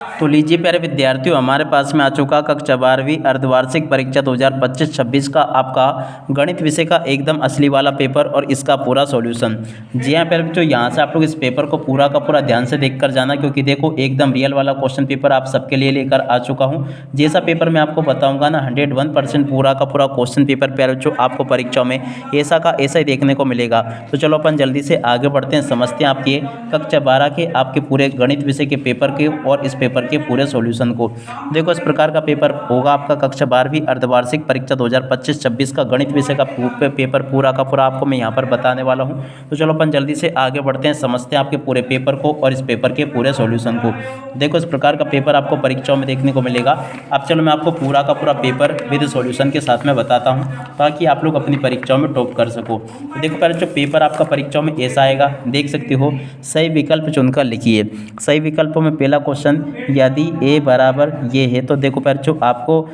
तो लीजिए प्यारे विद्यार्थियों, हमारे पास में आ चुका कक्षा 12वीं अर्धवार्षिक परीक्षा 2025-26 का आपका गणित विषय का एकदम असली वाला पेपर और इसका पूरा सॉल्यूशन। जी हाँ प्यारे बच्चों, यहाँ से आप लोग इस पेपर को पूरा का पूरा ध्यान से देख कर जाना, क्योंकि देखो एकदम रियल वाला क्वेश्चन पेपर आप सबके लिए लेकर आ चुका हूँ। जैसा पेपर मैं आपको बताऊँगा ना, 101% पूरा का पूरा क्वेश्चन पेपर प्यारे बच्चों आपको परीक्षाओं में ऐसा का ऐसा ही देखने को मिलेगा। तो चलो अपन जल्दी से आगे बढ़ते हैं, समझते हैं आपके कक्षा 12 के आपके पूरे गणित विषय के पेपर के और इस पेपर के पूरे सॉल्यूशन को। देखो इस प्रकार का पेपर होगा आपका कक्षा 12वीं अर्धवार्षिक परीक्षा 2025-26 का गणित विषय का पेपर पूरा का पूरा आपको मैं यहाँ पर बताने वाला हूँ। तो चलो अपन जल्दी से आगे बढ़ते हैं, समझते हैं आपके पूरे पेपर को और इस पेपर के पूरे सॉल्यूशन को। देखो इस प्रकार का पेपर आपको परीक्षाओं में देखने को मिलेगा। अब चलो मैं आपको पूरा का पूरा पेपर विद सॉल्यूशन के साथ में बताता हूँ, ताकि आप लोग अपनी परीक्षाओं में टॉप कर सको। तो देखो पहले जो पेपर आपका परीक्षाओं में ऐसा आएगा, देख सकते हो। सही विकल्प चुनकर लिखिए। सही विकल्पों में पहला क्वेश्चन, यदि ए बराबर ये है तो देखो पर जो आपको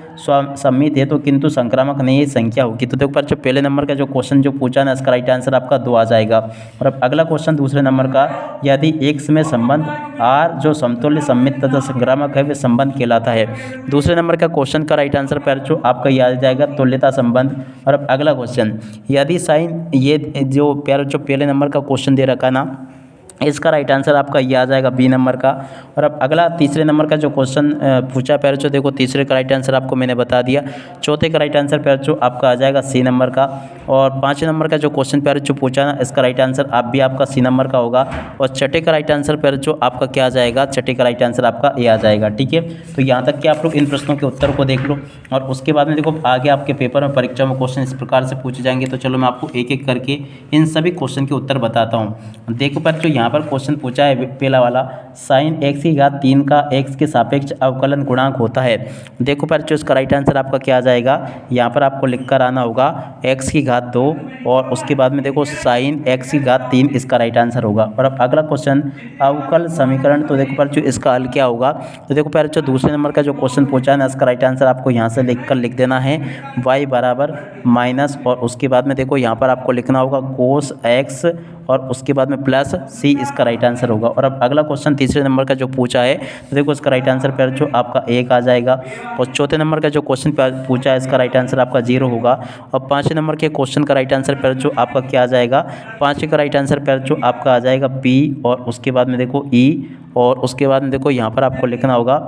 सममित है तो किंतु संक्रामक नहीं है संख्या होगी। तो देखो पर जो पहले नंबर का जो क्वेश्चन जो पूछा ना, इसका राइट आंसर आपका 2 आ जाएगा। और अब अगला क्वेश्चन दूसरे नंबर का, यदि एक्स में संबंध आर जो समतुल्य सममित तथा संक्रामक है वे संबंध कहलाता है। दूसरे नंबर का क्वेश्चन का राइट आंसर पर जो आपका ये आ जाएगा तुल्यता संबंध। और अब अगला क्वेश्चन, यदि साइन ये जो प्यार जो पहले नंबर का क्वेश्चन दे रखा ना, इसका राइट आंसर आपका ये आ जाएगा बी नंबर का। और अब अगला तीसरे नंबर का जो क्वेश्चन पूछा पैर जो, देखो तीसरे का राइट आंसर आपको मैंने बता दिया। चौथे का राइट आंसर पैर जो आपका आ जाएगा सी नंबर का। और पाँचवें नंबर का जो क्वेश्चन पैर जो पूछा ना, इसका राइट आंसर आप भी आपका सी नंबर का होगा। और छठे का राइट आंसर पैर जो आपका क्या आ जाएगा, छठे का राइट आंसर आपका ए आ जाएगा। ठीक है, तो यहाँ तक कि आप लोग इन प्रश्नों के उत्तर को देख लो। और उसके बाद में देखो आगे आपके पेपर में परीक्षा में क्वेश्चन इस प्रकार से पूछे जाएंगे। तो चलो मैं आपको एक एक करके इन सभी क्वेश्चन के उत्तर बताता हूँ। देखो पर जो यहाँ पर क्वेश्चन पूछा है पहला वाला, साइन एक्स की घात 3 का एक्स के सापेक्ष अवकलन गुणांक होता है। देखो पर जो इसका राइट आंसर आपका क्या आ जाएगा, यहाँ पर आपको लिख कर आना होगा एक्स की घात 2 और उसके बाद में देखो साइन एक्स की घात 3 इसका राइट आंसर होगा। और अब अगला क्वेश्चन, अवकल समीकरण। तो देखो पर जो इसका हल क्या होगा, तो देखो पर जो दूसरे नंबर का जो क्वेश्चन पूछा है ना, इसका राइट आंसर आपको यहाँ से लिख देना है y बराबर माइनस, और उसके बाद में देखो यहाँ पर आपको लिखना होगा कोस एक्स और उसके बाद में प्लस सी इसका राइट आंसर होगा। और अब अगला क्वेश्चन तीसरे नंबर का जो पूछा है, तो देखो इसका राइट आंसर पर जो आपका 1 आ जाएगा। और चौथे नंबर का जो क्वेश्चन पूछा है, इसका राइट आंसर आपका 0 होगा। और पाँचवें नंबर के क्वेश्चन का राइट आंसर पर जो आपका क्या आ जाएगा, पाँचवें का राइट आंसर पर जो आपका आ जाएगा बी, और उसके बाद में देखो ई, और उसके बाद में देखो यहाँ पर आपको लिखना होगा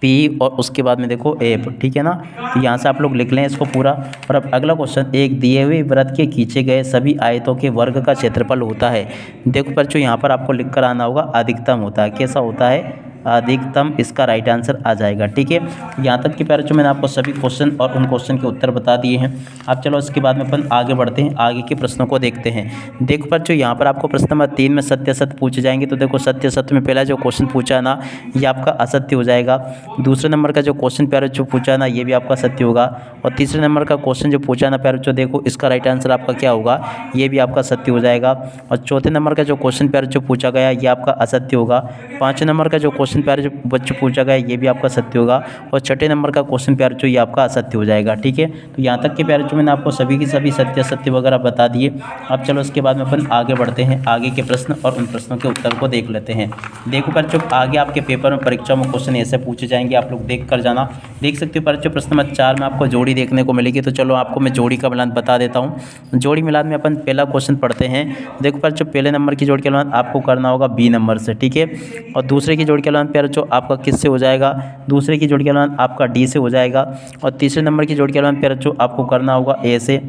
पी, और उसके बाद में देखो एफ। ठीक है ना, तो यहाँ से आप लोग लिख लें इसको पूरा। और अब अगला क्वेश्चन, एक दिए हुए वृत्त के खींचे गए सभी आयतों के वर्ग का क्षेत्रफल होता है। देखो पर जो यहाँ पर आपको लिख कर आना होगा अधिकतम होता है। कैसा होता है, अधिकतम इसका राइट आंसर आ जाएगा। ठीक है, यहाँ तक कि प्यारे जो मैंने आपको सभी क्वेश्चन और उन क्वेश्चन के उत्तर बता दिए हैं। अब चलो इसके बाद में अपन आगे बढ़ते हैं, आगे के प्रश्नों को देखते हैं। देखो पर जो यहाँ पर आपको प्रश्न नंबर 3 में सत्य असत्य पूछे जाएंगे। तो देखो सत्य असत्य में पहला जो क्वेश्चन पूछा है ना, ये आपका असत्य हो जाएगा। दूसरे नंबर का जो क्वेश्चन प्यारे जो पूछा है ना, ये भी आपका सत्य होगा। और तीसरे नंबर का क्वेश्चन जो पूछा ना प्यारे जो, देखो इसका राइट आंसर आपका क्या होगा, ये भी आपका सत्य हो जाएगा। और चौथे नंबर का जो क्वेश्चन प्यारे जो पूछा गया, ये आपका असत्य होगा। पाँचवें नंबर का जो क्वेश्चन प्यारे जो बच्चों पूछा गया, ये भी आपका सत्य होगा। और छठे नंबर का क्वेश्चन प्यारे जो, ये आपका असत्य हो जाएगा। ठीक है, तो यहाँ तक के प्यारे जो मैंने आपको सभी की सभी सत्य असत्य वगैरह बता दिए। अब चलो इसके बाद में अपन आगे बढ़ते हैं, आगे के प्रश्न और उन प्रश्नों के उत्तर को देख लेते हैं। देखो बच्चों, आगे आपके पेपर में परीक्षा में क्वेश्चन ऐसे पूछे जाएंगे, आप लोग देख कर जाना। देख सकते हो बच्चों, प्रश्न नंबर 4 में आपको जोड़ी देखने को मिलेगी। तो चलो आपको मैं जोड़ी का मिलान बता देता हूँ। जोड़ी मिलान में अपन पहला क्वेश्चन पढ़ते हैं। देखो बच्चों, पहले नंबर की जोड़ी का मिलान आपको करना होगा बी नंबर से। ठीक है, और दूसरे की जोड़ी का मिलान प्यारे जो आपका किससे हो जाएगा, दूसरे की जोड़ी का मिलान आपका डी से हो जाएगा। और तीसरे नंबर की जोड़ी का मिलान प्यारे जो आपको करना होगा ए से।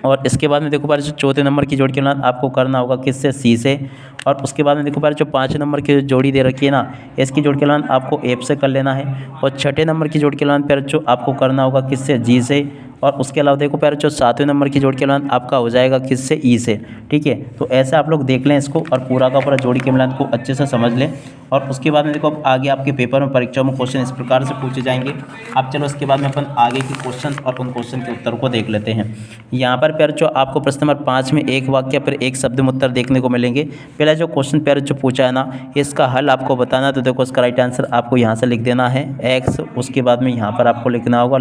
और इसके बाद में देखो बार जो चौथे नंबर की जोड़ी के मिलान आपको करना होगा किससे, सी से। और उसके बाद में देखो बार जो पाँचवें नंबर की जोड़ी दे रखी है ना, इसकी जोड़ी के मिलान आपको एफ से कर लेना है। और छठे नंबर की जोड़ी के मिलान प्यारे जो आपको करना होगा किससे, जी से। और उसके अलावा देखो प्यारे जो सातवें नंबर की जोड़ी के मिलान आपका हो जाएगा किससे, ई से। ठीक है, तो ऐसे आप लोग देख लें इसको और पूरा का पूरा जोड़ी के मिलान को अच्छे से समझ लें। और उसके बाद में देखो अब आगे आपके पेपर में परीक्षा में क्वेश्चन इस प्रकार से पूछे जाएंगे। अब चलो उसके बाद में अपन आगे के क्वेश्चन और उन क्वेश्चन के उत्तर को देख लेते हैं। यहाँ पर प्यारे जो आपको प्रश्न नंबर 5 में एक वाक्य पर एक शब्द में उत्तर देखने को मिलेंगे। पहला जो क्वेश्चन प्यारे जो पूछा है ना, इसका हल आपको बताना। तो देखो इसका राइट आंसर आपको यहाँ से लिख देना है एक्स। उसके बाद में यहाँ पर आपको लिखना होगा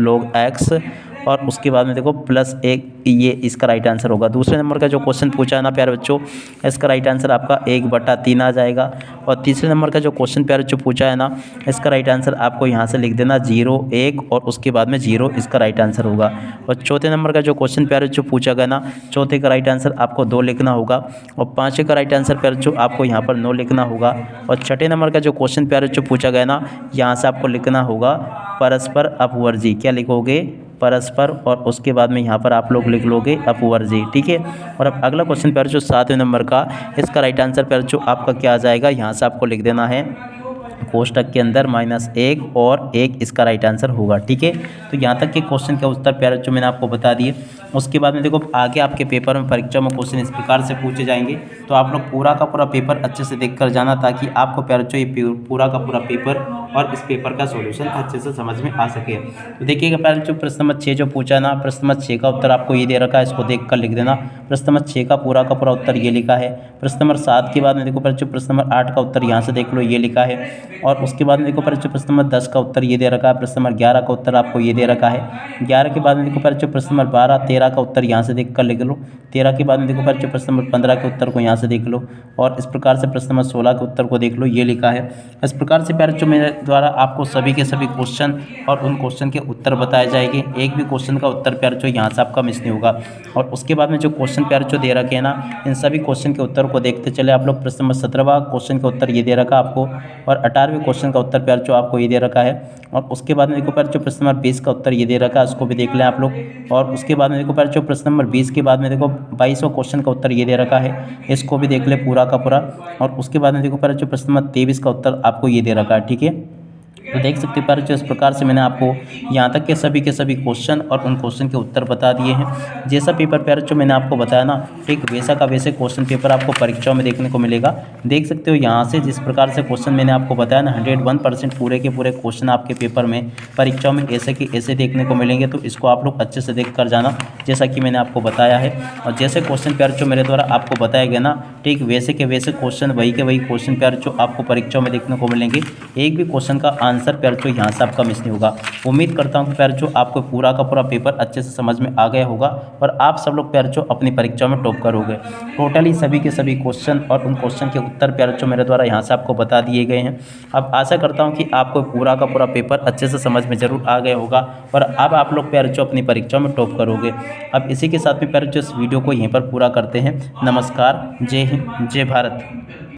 log x। और उसके बाद में देखो +1, ये इसका राइट आंसर होगा। दूसरे नंबर का जो क्वेश्चन पूछा है ना प्यारे बच्चों, इसका राइट आंसर आपका 1/3 आ जाएगा। और तीसरे नंबर का जो क्वेश्चन प्यारे बच्चों पूछा है ना, इसका राइट आंसर आपको यहाँ से लिख देना 0, 1 और उसके बाद में 0 इसका राइट आंसर होगा। और चौथे नंबर का जो क्वेश्चन प्यारे बच्चों पूछा गया ना, चौथे का राइट आंसर आपको 2 लिखना होगा। और पाँचवें का राइट आंसर प्यारे बच्चों आपको यहाँ पर 9 लिखना होगा। और छठे नंबर का जो क्वेश्चन प्यारे बच्चों पूछा गया ना, यहाँ से आपको लिखना होगा परस्पर अपवर्जी। क्या लिखोगे? परस्पर, और उसके बाद में यहाँ पर आप लोग लिख लोगे अपवर्जी। ठीक है। और अब अगला क्वेश्चन प्यारे बच्चों 7वें नंबर का, इसका राइट आंसर प्यारे बच्चों आपका क्या आ जाएगा, यहाँ से आपको लिख देना है कोष्टक के अंदर -1 और 1 इसका राइट आंसर होगा। ठीक है। तो यहाँ तक के क्वेश्चन के उत्तर प्यारे बच्चों मैंने आपको बता दिए। उसके बाद में देखो आगे आपके पेपर में, परीक्षा में क्वेश्चन इस प्रकार से पूछे जाएंगे, तो आप लोग पूरा का पूरा पेपर अच्छे से देख कर जाना, ताकि आपको प्यारे बच्चों ये पूरा का पूरा पेपर और इस पेपर का सॉल्यूशन अच्छे से समझ में आ सके। तो देखिएगा प्यारे बच्चों, प्रश्न नंबर 6 जो पूछा ना, प्रश्न नंबर 6 का उत्तर आपको ये दे रखा है, इसको देख कर लिख देना। प्रश्न नंबर 6 का पूरा उत्तर ये लिखा है। प्रश्न नंबर 7 के बाद में देखो प्यारे बच्चों, प्रश्न नंबर 8 का उत्तर यहाँ से देख लो, ये लिखा है। और उसके बाद में देखो प्यारे बच्चों, प्रश्न नंबर 10 का उत्तर ये दे रखा है। प्रश्न नंबर 11 का उत्तर आपको ये दे रखा है। 11 के बाद में देखो प्यारे बच्चों, प्रश्न नंबर 12, 13 का उत्तर यहाँ से देख कर लिख लो। 13 के बाद में देखो प्यारे बच्चों, प्रश्न नंबर 15 के उत्तर को यहाँ से देख लो। और इस प्रकार से प्रश्न नंबर 16 के उत्तर को देख लो, ये लिखा है। इस प्रकार से प्यारे बच्चों मेरे द्वारा आपको सभी के सभी क्वेश्चन और उन क्वेश्चन के उत्तर बताए जाएंगे। एक भी क्वेश्चन का उत्तर प्यारे बच्चों यहाँ से आपका मिस नहीं होगा। और उसके बाद में जो क्वेश्चन प्यारे बच्चों दे रखे हैं ना, इन सभी क्वेश्चन के उत्तर को देखते चले आप लोग। प्रश्न नंबर 17वां क्वेश्चन का उत्तर ये दे रखा आपको, और 18वें क्वेश्चन का उत्तर प्यारे बच्चों आपको ये दे रखा है। और उसके बाद में देखो प्यारे बच्चों, प्रश्न नंबर 20 का उत्तर ये दे रखा है, उसको भी देख लें आप लोग। और उसके बाद में देखो प्यारे बच्चों, प्रश्न नंबर 20 के बाद में देखो 22वां क्वेश्चन का उत्तर ये दे रखा है, इसको भी देख ले पूरा का पूरा। और उसके बाद में देखो प्यारे बच्चों, प्रश्न नंबर 23 का उत्तर आपको ये दे रखा है। ठीक है। तो देख सकते हो प्यारे बच्चों, इस प्रकार से मैंने आपको यहाँ तक के सभी क्वेश्चन और उन क्वेश्चन के उत्तर बता दिए हैं। जैसा पेपर प्यारे बच्चों मैंने आपको बताया ना, ठीक वैसा का वैसे क्वेश्चन पेपर आपको परीक्षाओं में देखने को मिलेगा। देख सकते हो यहाँ से जिस प्रकार से क्वेश्चन मैंने आपको बताया ना, 101% पूरे के पूरे क्वेश्चन आपके पेपर में परीक्षाओं में ऐसे के ऐसे देखने को मिलेंगे। तो इसको आप लोग अच्छे से देख कर जाना, जैसा कि मैंने आपको बताया है। और जैसे क्वेश्चन प्यारे बच्चों मेरे द्वारा आपको बताया गया ना, ठीक वैसे के वैसे क्वेश्चन, वही के वही क्वेश्चन प्यारे बच्चों आपको परीक्षाओं में देखने को मिलेंगे। एक भी क्वेश्चन का आंसर प्यारे बच्चों यहाँ से आपका मिस नहीं होगा। उम्मीद करता हूँ कि प्यारे बच्चों आपको पूरा का पूरा पेपर अच्छे से समझ में आ गया होगा, और आप सब लोग प्यारे बच्चों अपनी परीक्षा में टॉप करोगे। टोटली सभी के सभी क्वेश्चन और उन क्वेश्चन के उत्तर प्यारे बच्चों मेरे द्वारा यहाँ से आपको बता दिए गए हैं। अब आशा करता हूँ कि आपको पूरा का पूरा पेपर अच्छे से समझ में जरूर आ गया होगा, और अब आप लोग प्यारे बच्चों अपनी परीक्षा में टॉप करोगे। अब इसी के साथ में प्यारे बच्चों इस वीडियो को यहीं पर पूरा करते हैं। नमस्कार, जय हिंद, जय भारत।